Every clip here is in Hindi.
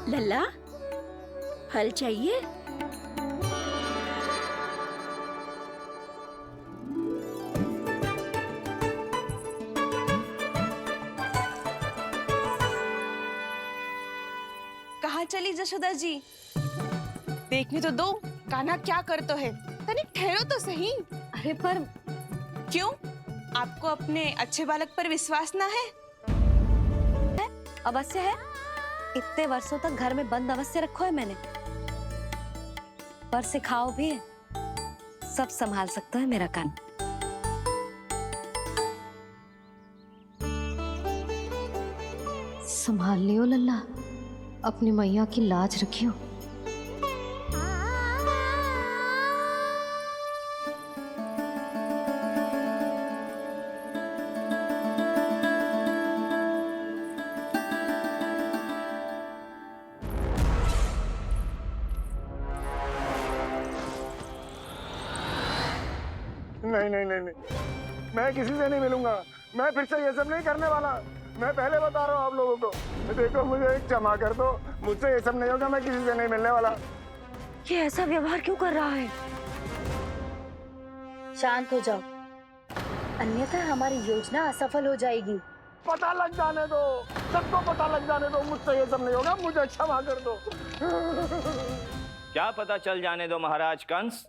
लल्ला, फल चाहिए? कहाँ चली जशोदा जी? देखने तो दो कान्हा क्या करते है। तनिक ठहरो तो सही। अरे पर क्यों? आपको अपने अच्छे बालक पर विश्वास ना है? अवश्य है। इतने वर्षों तक घर में बंद अवश्य रखो है मैंने, पर सिखाओ भी है। सब संभाल सकता है मेरा कान। संभाल लियो लल्ला, अपनी मैया की लाज रखियो। नहीं नहीं नहीं नहीं, मैं किसी से नहीं मिलूंगा। मैं फिर से ये सब नहीं करने वाला। मैं पहले बता रहा हूँ आप लोगों को। देखो, मुझे एक क्षमा कर दो, मुझसे ये सब नहीं होगा। मैं किसी से नहीं मिलने वाला। ये ऐसा व्यवहार क्यों कर रहा है? शांत हो जाओ, अन्यथा हमारी योजना असफल हो जाएगी। पता लग जाने दो, सबको पता लग जाने दो। मुझसे ये सब नहीं होगा, मुझे क्षमा कर दो। क्या पता चल जाने दो महाराज कंस?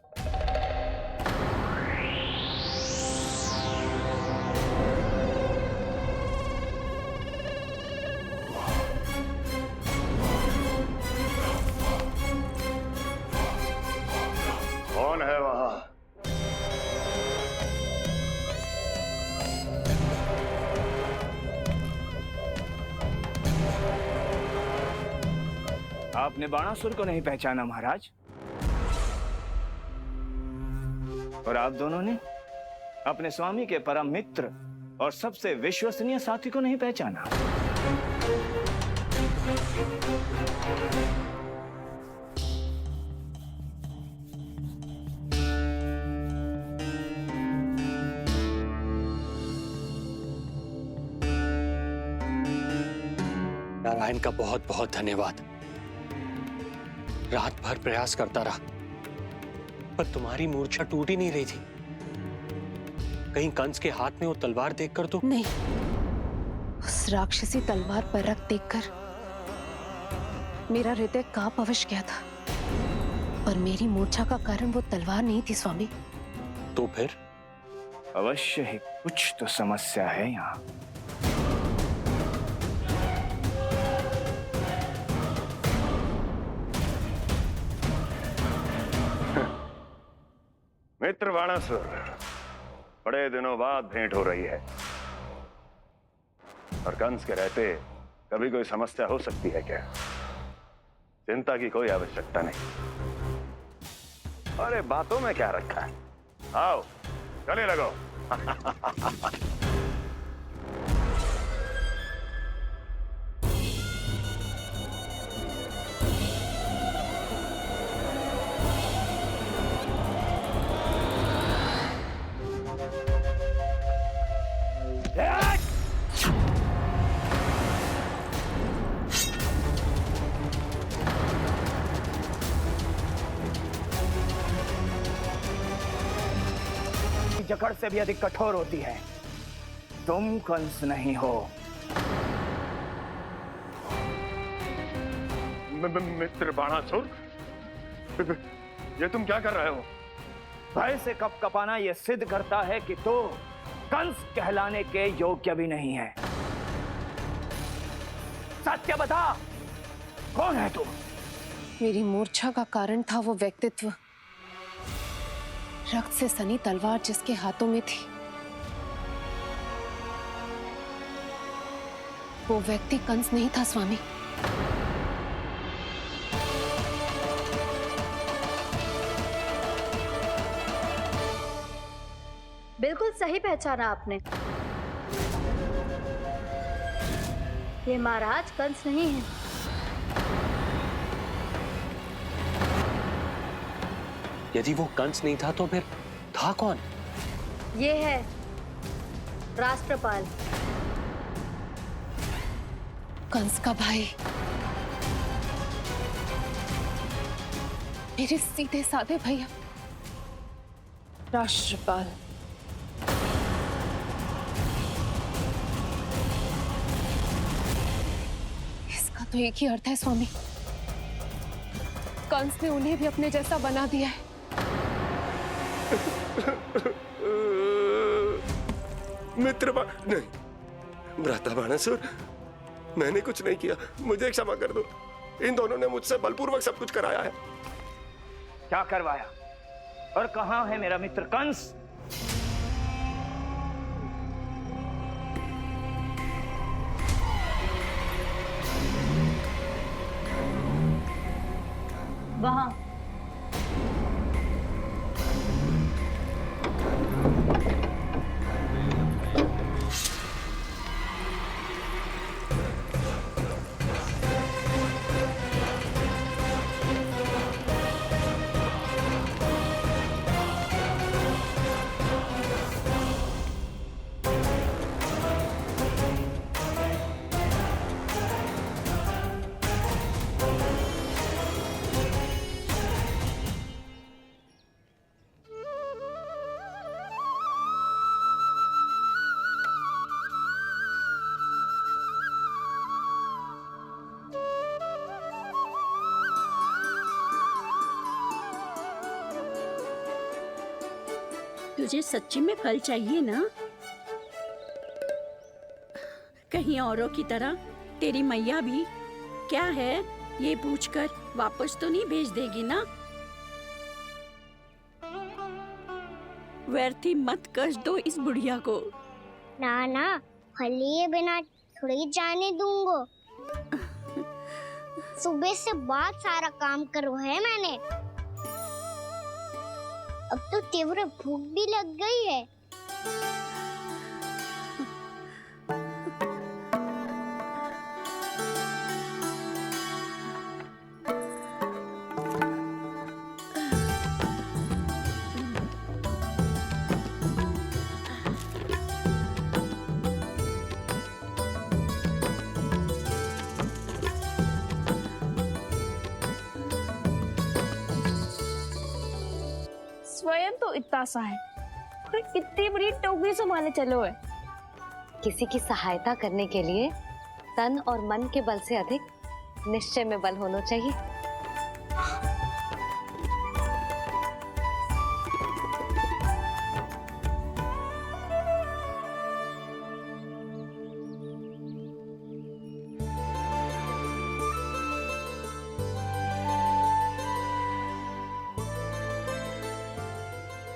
कौन है वहां? आपने बाणासुर को नहीं पहचाना महाराज, और आप दोनों ने अपने स्वामी के परम मित्र और सबसे विश्वसनीय साथी को नहीं पहचाना। नारायण का बहुत बहुत धन्यवाद। रात भर प्रयास करता रहा, पर तुम्हारी मूर्छा टूट ही नहीं रही थी। कहीं कंस के हाथ में वो तलवार देखकर तो नहीं, उस राक्षसी तलवार पर रख देखकर मेरा हृदय कांप अवश्य गया था, पर मेरी मूर्छा का कारण वो तलवार नहीं थी स्वामी। तो फिर? अवश्य ही कुछ तो समस्या है यहाँ। मित्र बाणासुर, बड़े दिनों बाद भेंट हो रही है, और कंस के रहते कभी कोई समस्या हो सकती है क्या? चिंता की कोई आवश्यकता नहीं। अरे बातों में क्या रखा है? आओ गले लगो। जकड़ से भी अधिक कठोर होती है। तुम कंस नहीं हो। मित्र बाणासुर, ये तुम क्या कर रहे हो? भय से कपकपाना यह सिद्ध करता है कि तो कंस कहलाने के योग्य भी नहीं है। सत्य बता, कौन है तू? मेरी मूर्छा का कारण था वो व्यक्तित्व, रक्त से सनी तलवार जिसके हाथों में थी। वो व्यक्ति कंस नहीं था स्वामी। बिल्कुल सही पहचाना आपने। ये महाराज कंस नहीं है। यदि वो कंस नहीं था तो फिर था कौन? ये है राष्ट्रपाल। कंस का भाई। मेरे सीधे साधे भैया राष्ट्रपाल। इसका तो एक ही अर्थ है स्वामी, कंस ने उन्हें भी अपने जैसा बना दिया है। मित्र नहीं, भ्राता बाणासुर, मैंने कुछ नहीं किया, मुझे क्षमा कर दो। इन दोनों ने मुझसे बलपूर्वक सब कुछ कराया है। क्या करवाया और कहाँ है मेरा मित्र कंस? वहां। तुझे सच्ची में फल चाहिए ना? कहीं औरों की तरह तेरी मैया भी क्या है ये पूछकर वापस तो नहीं भेज देगी ना? व्यर्थ ही मत कष्ट दो इस बुढ़िया को। ना ना, फल लिए बिना थोड़ी जाने दूंगो। सुबह से बहुत सारा काम करो है मैंने। अब तो तीव्र भूख भी लग गई है। स्वयं तो इतना सा है और इतनी बड़ी टोकरी संभाले चलो है। किसी की सहायता करने के लिए तन और मन के बल से अधिक निश्चय में बल होना चाहिए।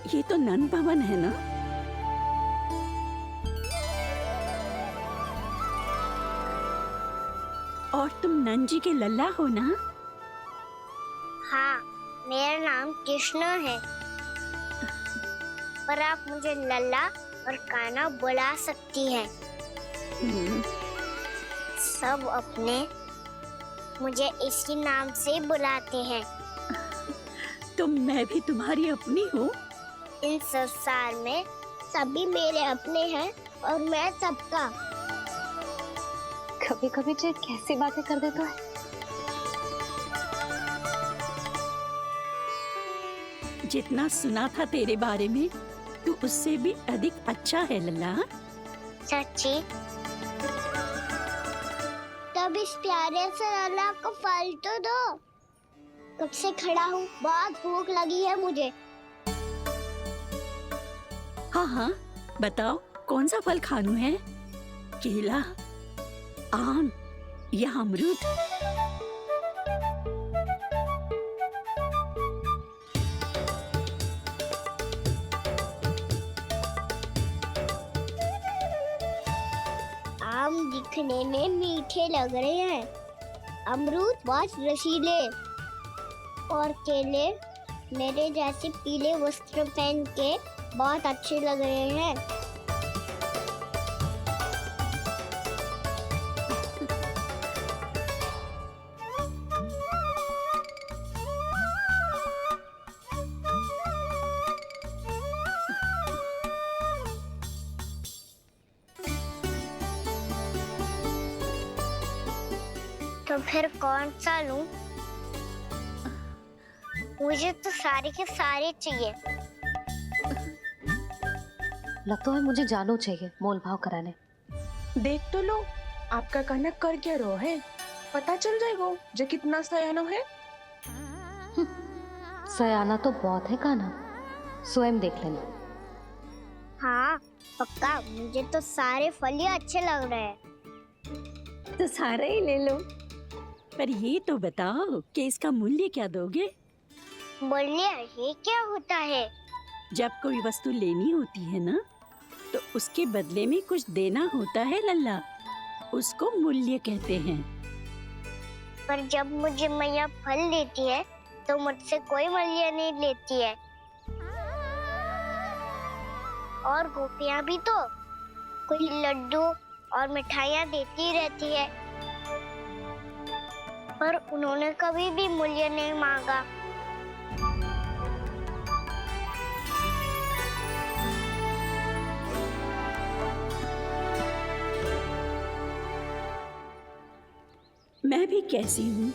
ये तो नन भवन है ना? और तुम नन जी के लल्ला हो ना? हाँ, मेरा नाम कृष्ण है, पर आप मुझे लल्ला और कान्हा बुला सकती हैं। सब अपने मुझे इसी नाम से बुलाते हैं। तो मैं भी तुम्हारी अपनी हूँ। इन संसार में सभी मेरे अपने हैं और मैं सबका। कभी कभी जो कैसी बातें कर देता है। जितना सुना था तेरे बारे में, तू उससे भी अधिक अच्छा है लल्ला। सच्ची? तब इस प्यारे से लल्ला को फल तो दो। कब से खड़ा हूँ, बहुत भूख लगी है मुझे। हाँ हाँ, बताओ कौन सा फल खानू है? केला, आम या अमरूद? आम दिखने में मीठे लग रहे हैं, अमरूद बहुत रसीले और केले मेरे जैसे पीले वस्त्र पहन के बहुत अच्छे लग रहे हैं। तो फिर कौन सा लूं? मुझे तो सारे के सारे चाहिए। लगता है मुझे जानू चाहिए मोल भाव कराने। देख तो लो आपका कनक कर क्या रो है, पता चल जाएगा जो कितना सयानो है। सयाना तो बहुत है कान्हा, स्वयं देख लेना। हाँ पक्का, मुझे तो सारे फल ही अच्छे लग रहे हैं। तो सारा ही ले लो। पर ये तो बताओ कि इसका मूल्य क्या दोगे? बोलिए ये क्या होता है? जब कोई वस्तु लेनी होती है ना, तो उसके बदले में कुछ देना होता है लल्ला, उसको मूल्य कहते हैं। पर जब मुझे मैया फल देती है तो मुझसे कोई मूल्य नहीं लेती है। और गोपियां भी तो कोई लड्डू और मिठाइयाँ देती रहती है, पर उन्होंने कभी भी मूल्य नहीं मांगा। मैं भी कैसी हूँ,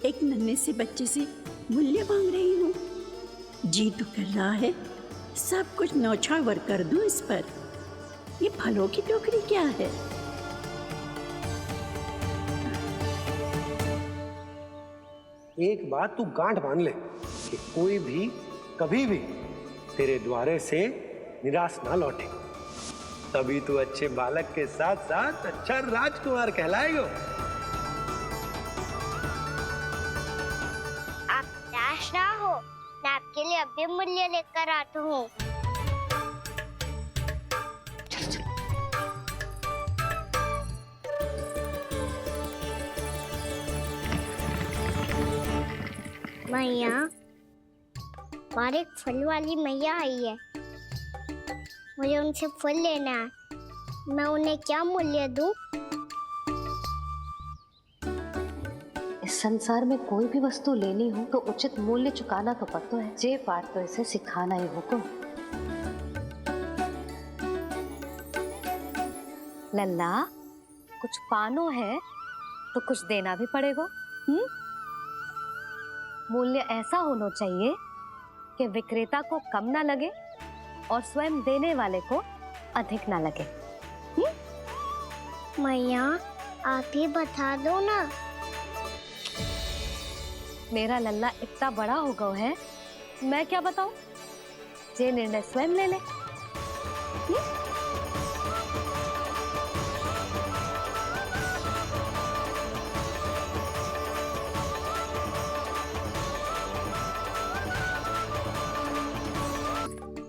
एक नन्हे से बच्चे से मूल्य मांग रही हूँ। जी तो कर रहा है सब कुछ न्यौछावर कर दूं इस पर। ये फलों की टोकरी क्या है? एक बात तू गांठ बांध ले कि कोई भी कभी भी तेरे द्वारे से निराश ना लौटे, तभी तू अच्छे बालक के साथ साथ अच्छा राजकुमार कहलाएगा। आप निराश ना हो, मैं आपके लिए अभी मूल्य लेकर आता हूँ। मैया, हमारे एक फल वाली मैया आई है, मुझे उनसे फल लेना है। मैं उन्हें क्या मूल्य दूं? इस संसार में कोई भी वस्तु लेनी हो तो उचित मूल्य चुकाना तो पड़ता है। जे पाठ तो इसे सिखाना ही होगा। लल्ला, कुछ पानो है तो कुछ देना भी पड़ेगा। मूल्य ऐसा होना चाहिए कि विक्रेता को कम ना लगे और स्वयं देने वाले को अधिक ना लगे। मैया, आप ही बता दो ना। मेरा लल्ला इतना बड़ा हो गया है, मैं क्या बताऊं? जे निर्णय स्वयं ले ले।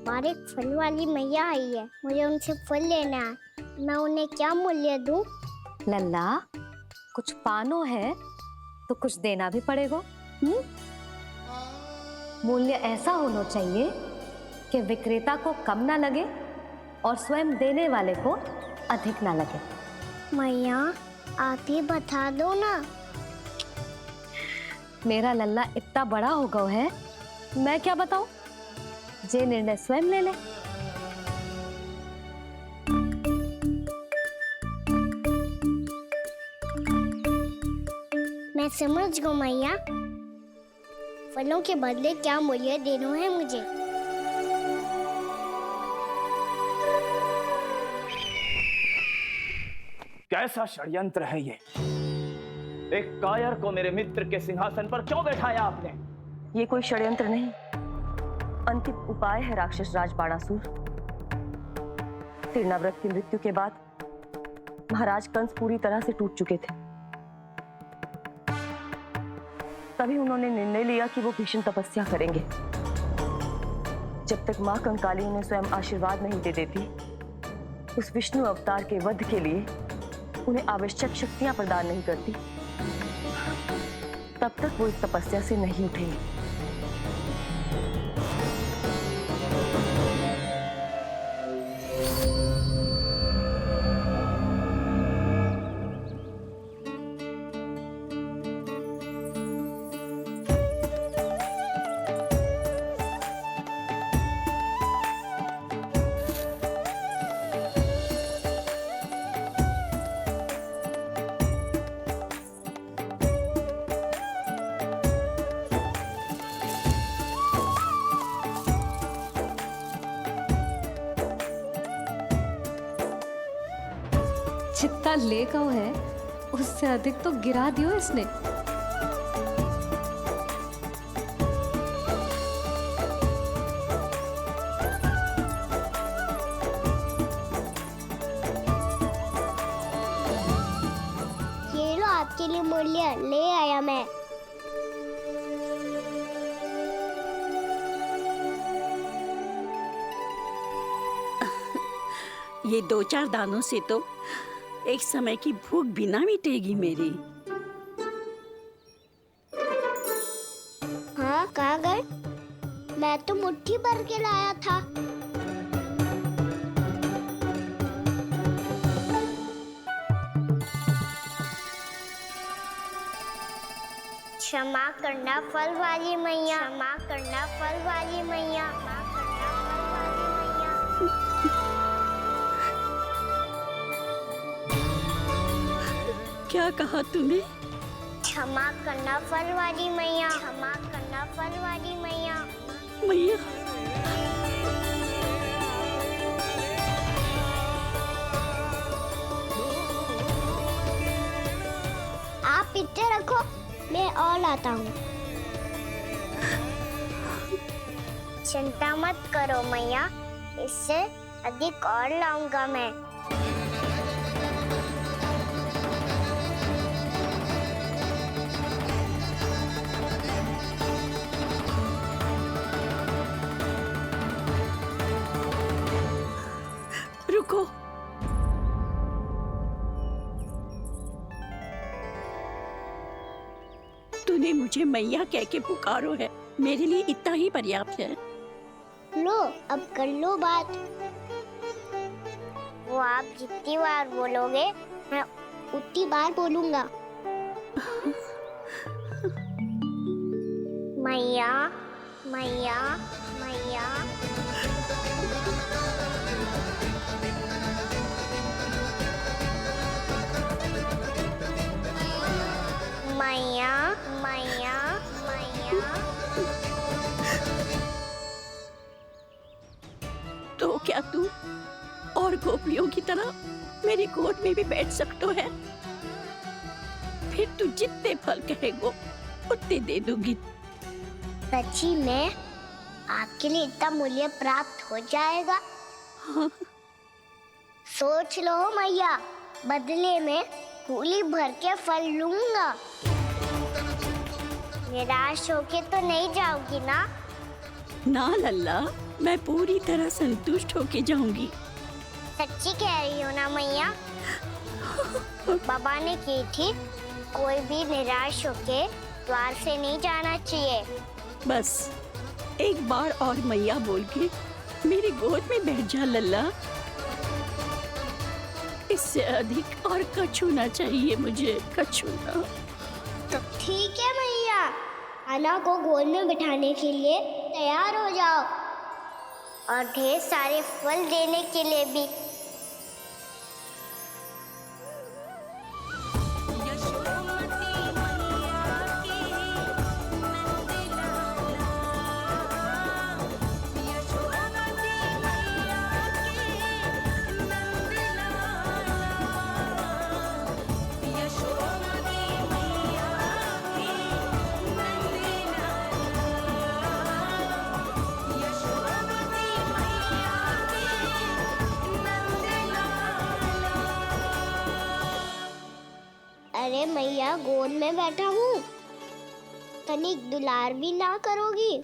हमारे एक फल वाली मैया आई है, मुझे उनसे फल लेना है। मैं उन्हें क्या मूल्य दूं? लल्ला, कुछ पानो है तो कुछ देना भी पड़ेगा। मूल्य ऐसा होना चाहिए कि विक्रेता को कम ना लगे और स्वयं देने वाले को अधिक ना लगे। मैया, आप ही बता दो ना। मेरा लल्ला इतना बड़ा हो गया है, मैं क्या बताऊं? जे निर्णय स्वयं ले ले। मैं समझ गई मैया, फलों के बदले क्या मूल्य देना है मुझे। कैसा षड्यंत्र है ये? एक कायर को मेरे मित्र के सिंहासन पर क्यों बैठाया आपने? ये कोई षड्यंत्र नहीं, अंतिम उपाय है राक्षस राज बाणासुर। तीर्णाव्रत की मृत्यु के बाद महाराज कंस पूरी तरह से टूट चुके थे। तभी उन्होंने निर्णय लिया कि वो भीषण तपस्या करेंगे। जब तक मां कंकाली उन्हें स्वयं आशीर्वाद नहीं दे देती, उस विष्णु अवतार के वध के लिए उन्हें आवश्यक शक्तियां प्रदान नहीं करती, तब तक वो इस तपस्या से नहीं उठेंगे। जितना ले गओ है उससे अधिक तो गिरा दियो इसने। ये लो आपके लिए मूल्य ले आया मैं। ये 2-4 दानों से तो एक समय की भूख भी ना मिटेगी मेरी। हाँ, कहाँ गए? मैं तो मुट्ठी भर के लाया था। क्षमा करना फल वाली मैया, क्षमा करना फल वाली मैया, क्षमा करना फल वाली मैया। क्या कहा तूने? क्षमा करना फल वाली मैया, क्षमा करना फल वाली मैया। मैया, आप इतने रखो, मैं और लाता हूँ। चिंता मत करो मैया, इससे अधिक और लाऊंगा मैं। रुको। तूने मुझे मैया कह के पुकारो है, मेरे लिए इतना ही पर्याप्त है। लो, अब कर लो बात। वो आप जितनी बार बोलोगे मैं उतनी बार बोलूंगा। मैया, मैया, मैया। मैया, मैया, मैया। तो क्या तू और गोपियों की तरह मेरी गोद में भी बैठ सकते है? फिर तू जितने फल कहेगो उतने दे दूंगी। सच्ची में आपके लिए इतना मूल्य प्राप्त हो जाएगा? हाँ। सोच लो मैया, बदले में कूली भर के फल लूंगा। निराश होके तो नहीं जाओगी ना? ना लल्ला, मैं पूरी तरह संतुष्ट होके जाऊंगी। सच्ची कह रही हो ना मैया? बाबा ने की थी, कोई भी निराश होके द्वार से नहीं जाना चाहिए। बस एक बार और मैया बोल के मेरी गोद में बैठ जा लल्ला। इससे अधिक और कछु ना चाहिए मुझे, कछु ना। तो ठीक है मैया, अन्ना को गोद में बिठाने के लिए तैयार हो जाओ और ढेर सारे फल देने के लिए भी। अरे मैया, गोद में बैठा हूँ, तनिक दुलार भी ना करोगी?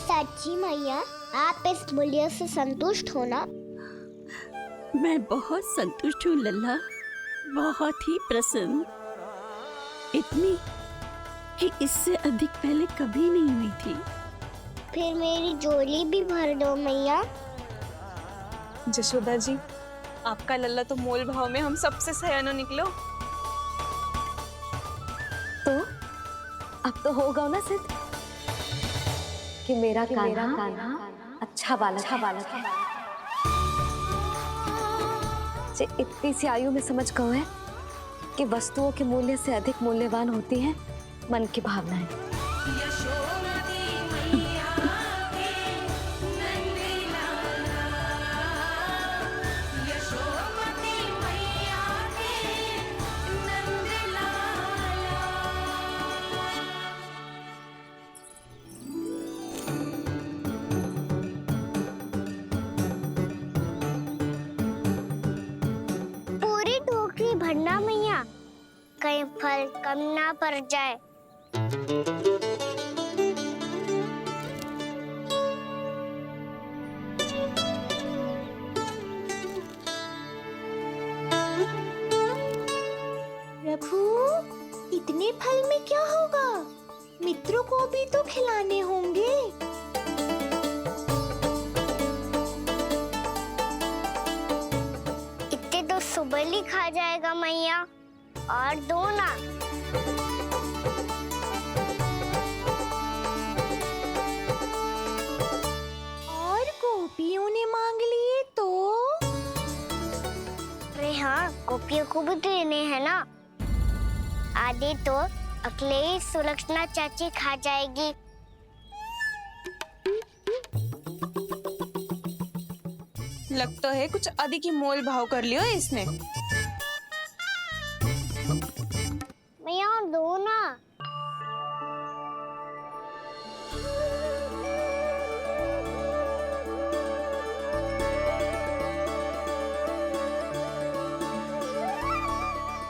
सच्ची मैया, आप इस मूल्य से संतुष्ट हो ना? मैं बहुत संतुष्ट हूँ लल्ला, बहुत ही प्रसन्न। कि इससे अधिक पहले कभी नहीं हुई थी। फिर मेरी झोली भी भर दो मैया। जशोदा जी, आपका लल्ला तो मोल भाव में हम सबसे सयानो निकलो। तो अब तो होगा ना सिद्ध कि मेरा कान्हा अच्छा बालक है। जे इतनी सी आयु में समझ गए हैं कि वस्तुओं के मूल्य से अधिक मूल्यवान होती है मन की भावनाएं। पूरी टोकरी भरना मैया, कहीं फल कम ना पड़ जाए। प्रभु, इतने फल में क्या होगा? मित्रों को भी तो खिलाने होंगे। इतने तो सुबह ही खा जाएगा मैया, और दो ना। और गोपियों ने मांग लिए तो? अरे हाँ, गोपियों को भी देने हैं ना। आधे तो अकेले सुलक्षणा चाची खा जाएगी। लग तो है कुछ अधिक ही मोल भाव कर लियो इसने। मैया और दो ना।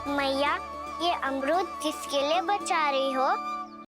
मैया, ये अमरूद किसके लिए बचा रही हो?